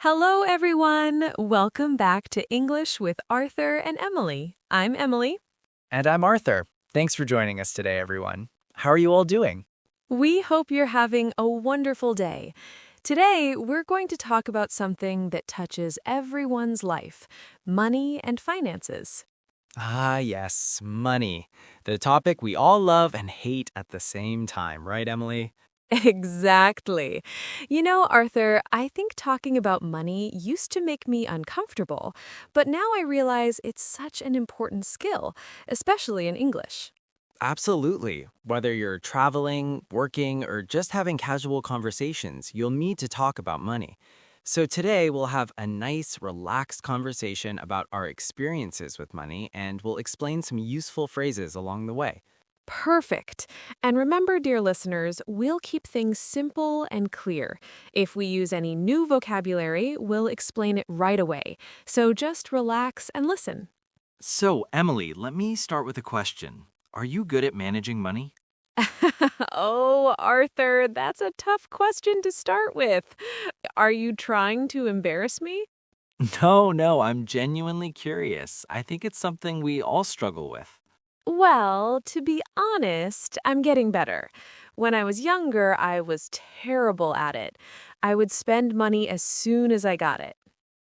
Hello, everyone. Welcome back to English with Arthur and Emily. I'm Emily. And I'm Arthur. Thanks for joining us today, everyone. How are you all doing? We hope you're having a wonderful day. Today, we're going to talk about something that touches everyone's life, money and finances. Ah, yes, money. The topic we all love and hate at the same time, right, Emily? Exactly. You know, Arthur, I think talking about money used to make me uncomfortable, but now I realize it's such an important skill, especially in English. Absolutely. Whether you're traveling, working, or just having casual conversations, you'll need to talk about money. So today we'll have a nice, relaxed conversation about our experiences with money, and we'll explain some useful phrases along the way. Perfect. And remember, dear listeners, we'll keep things simple and clear. If we use any new vocabulary, we'll explain it right away. So just relax and listen. So, Emily, let me start with a question. Are you good at managing money? Oh, Arthur, that's a tough question to start with. Are you trying to embarrass me? No, I'm genuinely curious. I think it's something we all struggle with. Well, to be honest, I'm getting better. When I was younger, I was terrible at it. I would spend money as soon as I got it.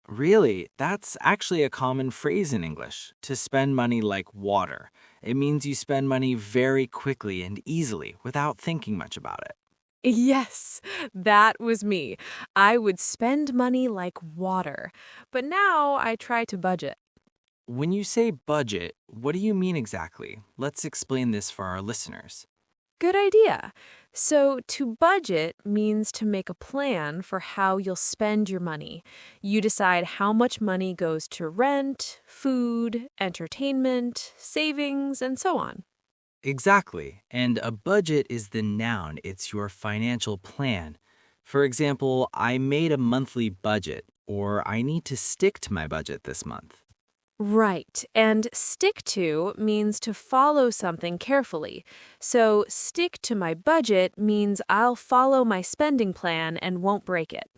Really, that's actually a common phrase in English, to spend money like water. It means you spend money very quickly and easily without thinking much about it. Yes, that was me. I would spend money like water. But now I try to budget. When you say budget, what do you mean exactly? Let's explain this for our listeners. Good idea. So, to budget means to make a plan for how you'll spend your money. You decide how much money goes to rent, food, entertainment, savings, and so on. Exactly, and a budget is the noun, it's your financial plan. For example, I made a monthly budget, or I need to stick to my budget this month. Right. And stick to means to follow something carefully. So, stick to my budget means I'll follow my spending plan and won't break it.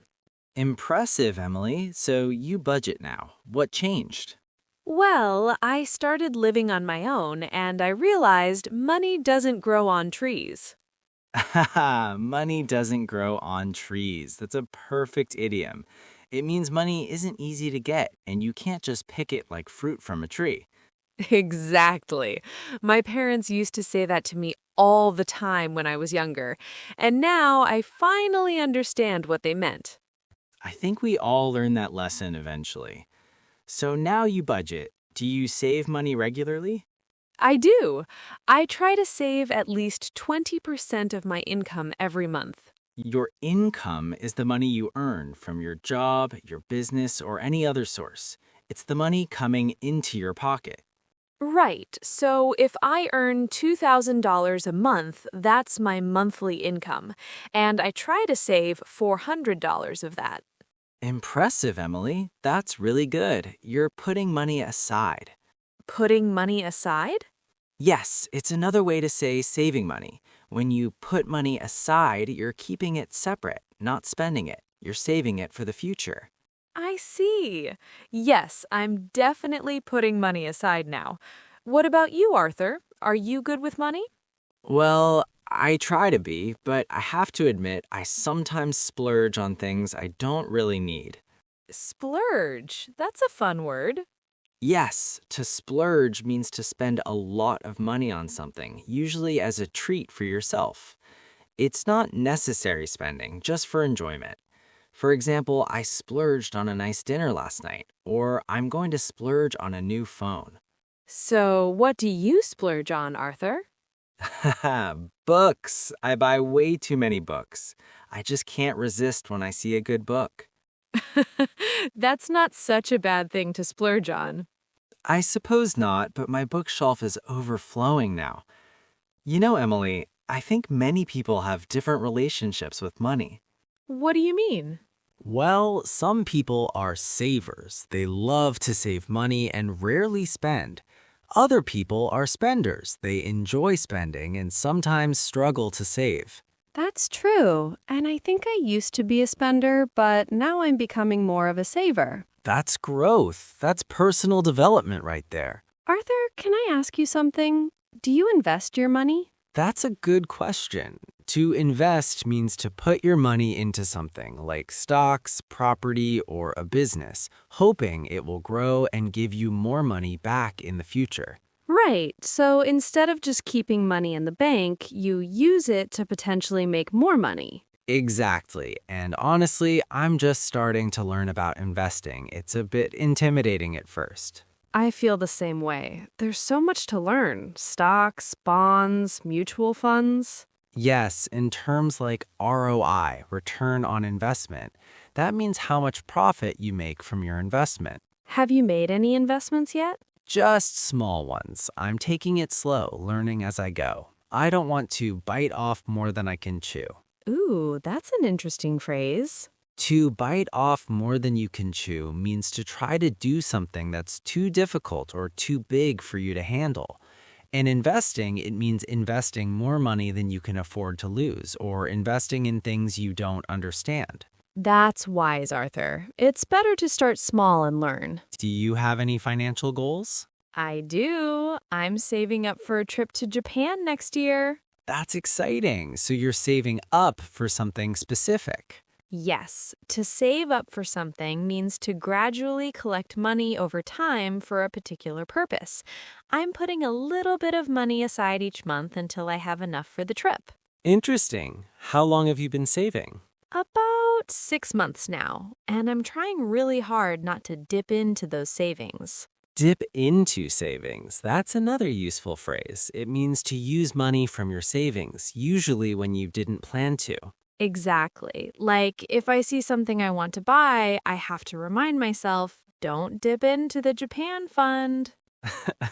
Impressive, Emily. So you budget now. What changed? Well, I started living on my own and I realized money doesn't grow on trees. Haha, money doesn't grow on trees. That's a perfect idiom. It means money isn't easy to get, and you can't just pick it like fruit from a tree. Exactly. My parents used to say that to me all the time when I was younger, and now I finally understand what they meant. I think we all learn that lesson eventually. So now you budget. Do you save money regularly? I do. I try to save at least 20% of my income every month. Your income is the money you earn from your job, your business, or any other source. It's the money coming into your pocket. Right. So if I earn $2,000 a month, that's my monthly income. And I try to save $400 of that. Impressive, Emily. That's really good. You're putting money aside. Putting money aside? Yes, it's another way to say saving money. When you put money aside, you're keeping it separate, not spending it. You're saving it for the future. I see. Yes, I'm definitely putting money aside now. What about you, Arthur? Are you good with money? Well, I try to be, but I have to admit I sometimes splurge on things I don't really need. Splurge. That's a fun word. Yes, to splurge means to spend a lot of money on something, usually as a treat for yourself. It's not necessary spending, just for enjoyment. For example, I splurged on a nice dinner last night, or I'm going to splurge on a new phone. So, what do you splurge on, Arthur? Haha, books. I buy way too many books. I just can't resist when I see a good book. That's not such a bad thing to splurge on. I suppose not, but my bookshelf is overflowing now. You know, Emily, I think many people have different relationships with money. What do you mean? Well, some people are savers. They love to save money and rarely spend. Other people are spenders. They enjoy spending and sometimes struggle to save. That's true. And I think I used to be a spender, but now I'm becoming more of a saver. That's growth. That's personal development right there. Arthur, can I ask you something? Do you invest your money? That's a good question. To invest means to put your money into something like stocks, property, or a business, hoping it will grow and give you more money back in the future. Right. So instead of just keeping money in the bank, you use it to potentially make more money. Exactly. And honestly, I'm just starting to learn about investing. It's a bit intimidating at first. I feel the same way. There's so much to learn: stocks, bonds, mutual funds. Yes, in terms like ROI, return on investment, that means how much profit you make from your investment. Have you made any investments yet? Just small ones. I'm taking it slow, learning as I go. I don't want to bite off more than I can chew. Ooh, that's an interesting phrase. To bite off more than you can chew means to try to do something that's too difficult or too big for you to handle. In investing, it means investing more money than you can afford to lose, or investing in things you don't understand. That's wise, Arthur. It's better to start small and learn. Do you have any financial goals? I do. I'm saving up for a trip to Japan next year. That's exciting. So you're saving up for something specific. Yes, to save up for something means to gradually collect money over time for a particular purpose. I'm putting a little bit of money aside each month until I have enough for the trip. Interesting. How long have you been saving? About 6 months now, and I'm trying really hard not to dip into those savings. Dip into savings. That's another useful phrase. It means to use money from your savings, usually when you didn't plan to. Exactly. Like, if I see something I want to buy, I have to remind myself, don't dip into the Japan fund.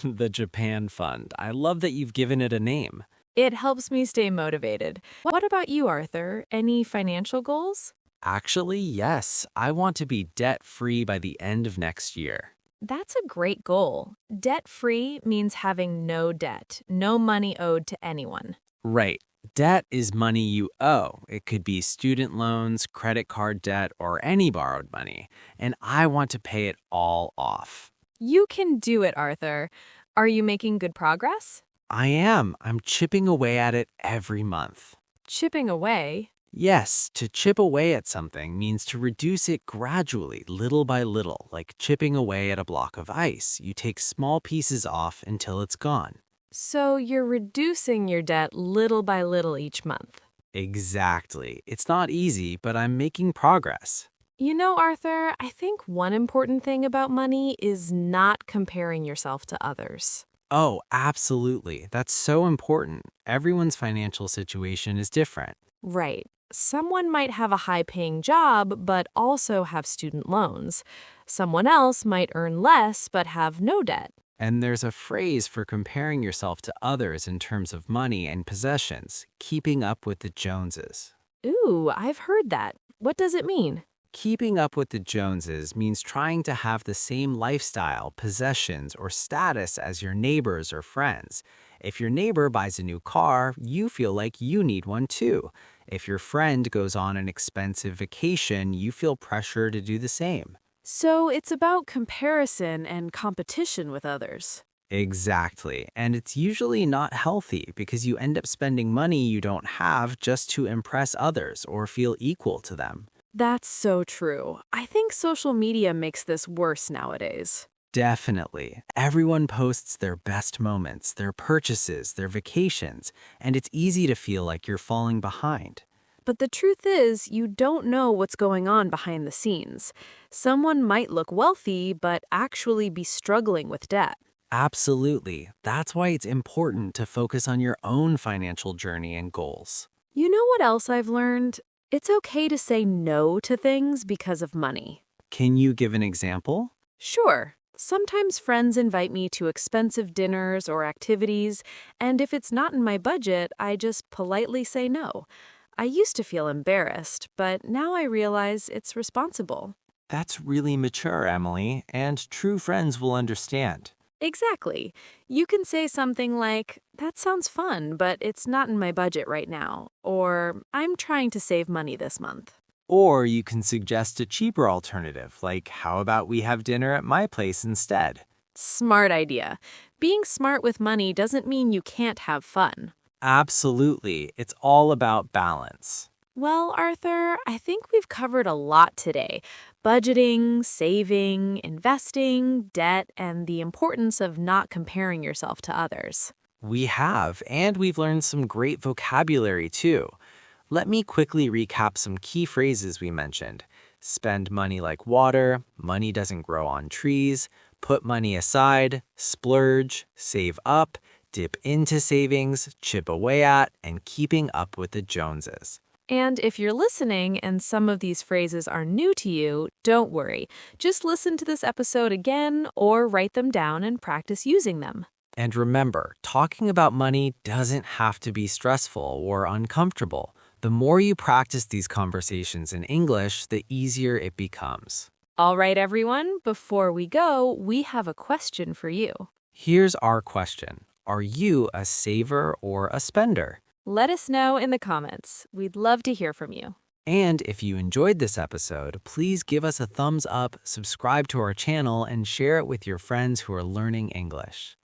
The Japan Fund. I love that you've given it a name. It helps me stay motivated. What about you, Arthur? Any financial goals? Actually, yes. I want to be debt-free by the end of next year. That's a great goal. Debt-free means having no debt, no money owed to anyone. Right. Debt is money you owe. It could be student loans, credit card debt, or any borrowed money. And I want to pay it all off. You can do it, Arthur. Are you making good progress? I am. I'm chipping away at it every month. Chipping away? Yes, to chip away at something means to reduce it gradually, little by little, like chipping away at a block of ice. You take small pieces off until it's gone. So you're reducing your debt little by little each month. Exactly. It's not easy, but I'm making progress. You know, Arthur, I think one important thing about money is not comparing yourself to others. Oh, absolutely. That's so important. Everyone's financial situation is different. Right. Someone might have a high-paying job, but also have student loans. Someone else might earn less, but have no debt. And there's a phrase for comparing yourself to others in terms of money and possessions, keeping up with the Joneses. Ooh, I've heard that. What does it mean? Keeping up with the Joneses means trying to have the same lifestyle, possessions, or status as your neighbors or friends. If your neighbor buys a new car, you feel like you need one too. If your friend goes on an expensive vacation, you feel pressure to do the same. So it's about comparison and competition with others. Exactly. And it's usually not healthy because you end up spending money you don't have just to impress others or feel equal to them. That's so true. I think social media makes this worse nowadays. Definitely. Everyone posts their best moments, their purchases, their vacations, and it's easy to feel like you're falling behind. But the truth is, you don't know what's going on behind the scenes. Someone might look wealthy, but actually be struggling with debt. Absolutely. That's why it's important to focus on your own financial journey and goals. You know what else I've learned? It's okay to say no to things because of money. Can you give an example? Sure. Sometimes friends invite me to expensive dinners or activities, and if it's not in my budget, I just politely say no. I used to feel embarrassed, but now I realize it's responsible. That's really mature, Emily, and true friends will understand. Exactly. You can say something like, "That sounds fun, but it's not in my budget right now," or "I'm trying to save money this month." Or you can suggest a cheaper alternative, like how about we have dinner at my place instead? Smart idea. Being smart with money doesn't mean you can't have fun. Absolutely. It's all about balance. Well, Arthur, I think we've covered a lot today. Budgeting, saving, investing, debt, and the importance of not comparing yourself to others. We have, and we've learned some great vocabulary too. Let me quickly recap some key phrases we mentioned. Spend money like water, money doesn't grow on trees, put money aside, splurge, save up, dip into savings, chip away at, and keeping up with the Joneses. And if you're listening and some of these phrases are new to you, don't worry. Just listen to this episode again or write them down and practice using them. And remember, talking about money doesn't have to be stressful or uncomfortable. The more you practice these conversations in English, the easier it becomes. All right, everyone, before we go, we have a question for you. Here's our question. Are you a saver or a spender? Let us know in the comments. We'd love to hear from you. And if you enjoyed this episode, please give us a thumbs up, subscribe to our channel, and share it with your friends who are learning English.